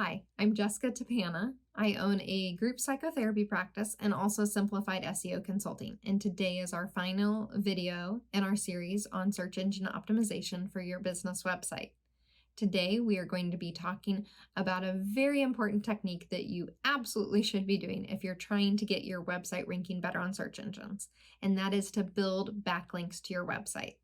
Hi, I'm Jessica Tapana. I own a group psychotherapy practice and also simplified SEO consulting. And today is our final video in our series on search engine optimization for your business website. Today, we are going to be talking about a very important technique that you absolutely should be doing if you're trying to get your website ranking better on search engines, and that is to build backlinks to your website.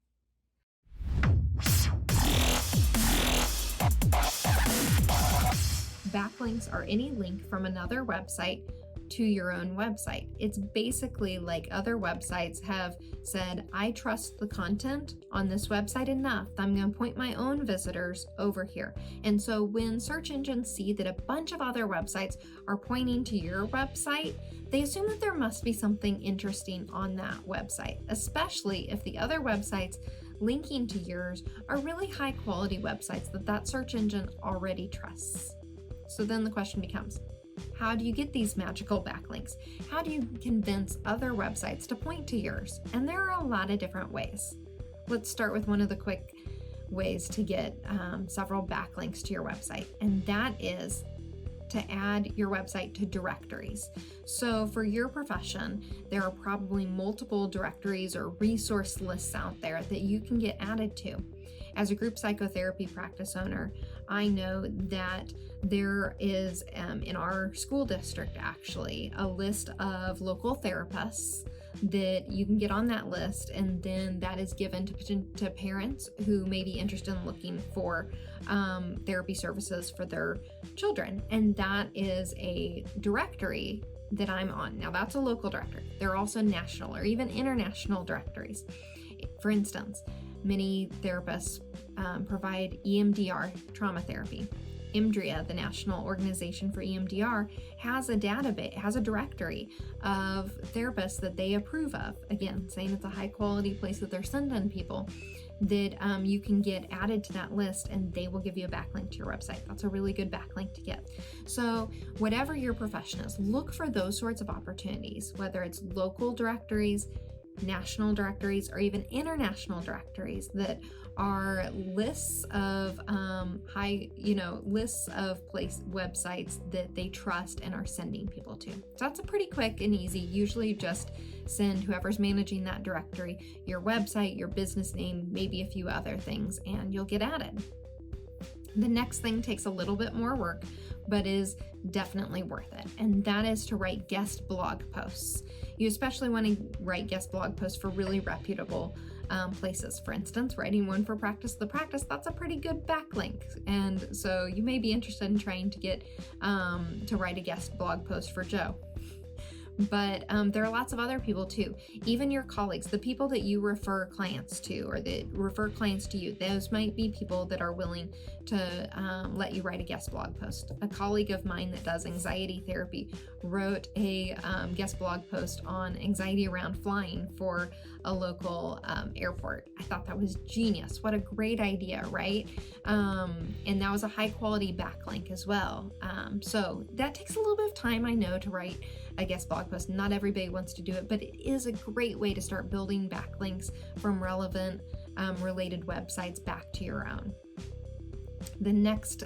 Backlinks are any link from another website to your own website. It's basically like other websites have said, I trust the content on this website enough that I'm going to point my own visitors over here. And so when search engines see that a bunch of other websites are pointing to your website, they assume that there must be something interesting on that website, especially if the other websites linking to yours are really high quality websites that search engine already trusts. So then the question becomes, how do you get these magical backlinks? How do you convince other websites to point to yours? And there are a lot of different ways. Let's start with one of the quick ways to get several backlinks to your website, and that is to add your website to directories. So for your profession, there are probably multiple directories or resource lists out there that you can get added to. As a group psychotherapy practice owner, I know that there is, in our school district actually, a list of local therapists that you can get on that list, and then that is given to parents who may be interested in looking for therapy services for their children. And that is a directory that I'm on. Now that's a local directory. There are also national or even international directories. For instance, many therapists provide EMDR trauma therapy. EMDRIA, the National Organization for EMDR, has a database, has a directory of therapists that they approve of. Again, saying it's a high quality place that they're sending people, that you can get added to that list and they will give you a backlink to your website. That's a really good backlink to get. So whatever your profession is, look for those sorts of opportunities, whether it's local directories, national directories, or even international directories that are lists of lists of websites that they trust and are sending people to. So that's a pretty quick and easy. Usually just send whoever's managing that directory your website, your business name, maybe a few other things, and you'll get added. The next thing takes a little bit more work, but is definitely worth it, and that is to write guest blog posts. You especially want to write guest blog posts for really reputable places. For instance, writing one for Practice the Practice, that's a pretty good backlink. And so you may be interested in trying to get to write a guest blog post for Joe. But there are lots of other people too. Even your colleagues, the people that you refer clients to or that refer clients to you, those might be people that are willing to let you write a guest blog post. A colleague of mine that does anxiety therapy wrote a guest blog post on anxiety around flying for a local airport. I thought that was genius. What a great idea, right? And that was a high quality backlink as well. So that takes a little bit of time, I know, to write a guest blog post. Not everybody wants to do it, but it is a great way to start building backlinks from relevant related websites back to your own. The next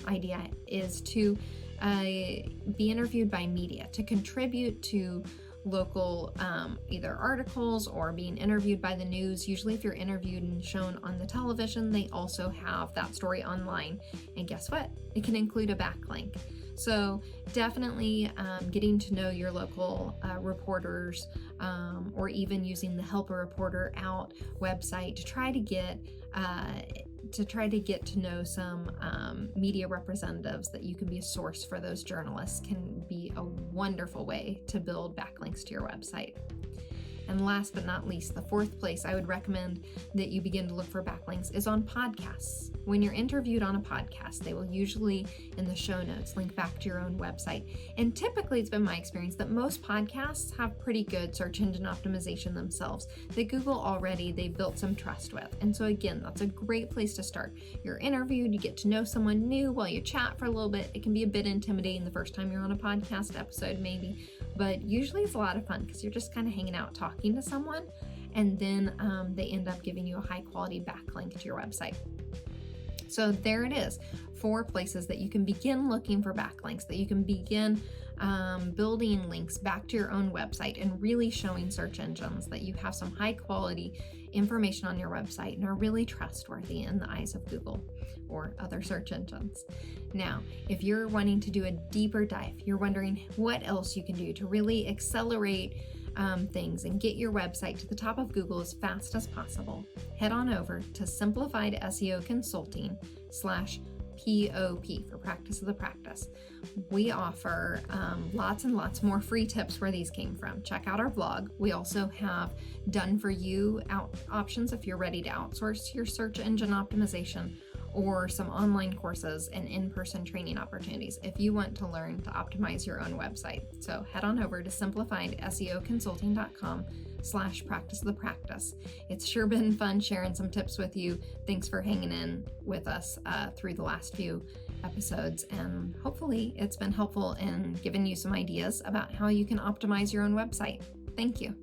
idea is to be interviewed by media, to contribute to local either articles or being interviewed by the news. Usually if you're interviewed and shown on the television, they also have that story online. And guess what? It can include a backlink. So definitely getting to know your local reporters or even using the Help a Reporter Out website to try to get to know some media representatives that you can be a source for those journalists can be a wonderful way to build backlinks to your website. And last but not least, the fourth place I would recommend that you begin to look for backlinks is on podcasts. When you're interviewed on a podcast, they will usually, in the show notes, link back to your own website. And typically, it's been my experience that most podcasts have pretty good search engine optimization themselves, that Google already, they've built some trust with. And so again, that's a great place to start. You're interviewed, you get to know someone new while you chat for a little bit. It can be a bit intimidating the first time you're on a podcast episode, maybe, but usually it's a lot of fun because you're just kind of hanging out talking to someone, and then they end up giving you a high quality backlink to your website. So there it is. 4 places that you can begin looking for backlinks, that you can begin building links back to your own website and really showing search engines that you have some high quality information on your website and are really trustworthy in the eyes of Google or other search engines. Now, if you're wanting to do a deeper dive, you're wondering what else you can do to really accelerate things and get your website to the top of Google as fast as possible, head on over to Simplified SEO Consulting /POP for Practice of the Practice. We offer lots and lots more free tips where these came from. Check out our blog. We also have done for you options if you're ready to outsource your search engine optimization, or some online courses and in-person training opportunities if you want to learn to optimize your own website. So head on over to simplifiedseoconsulting.com /practice of the practice. It's sure been fun sharing some tips with you. Thanks for hanging in with us through the last few episodes, and hopefully it's been helpful in giving you some ideas about how you can optimize your own website. Thank you.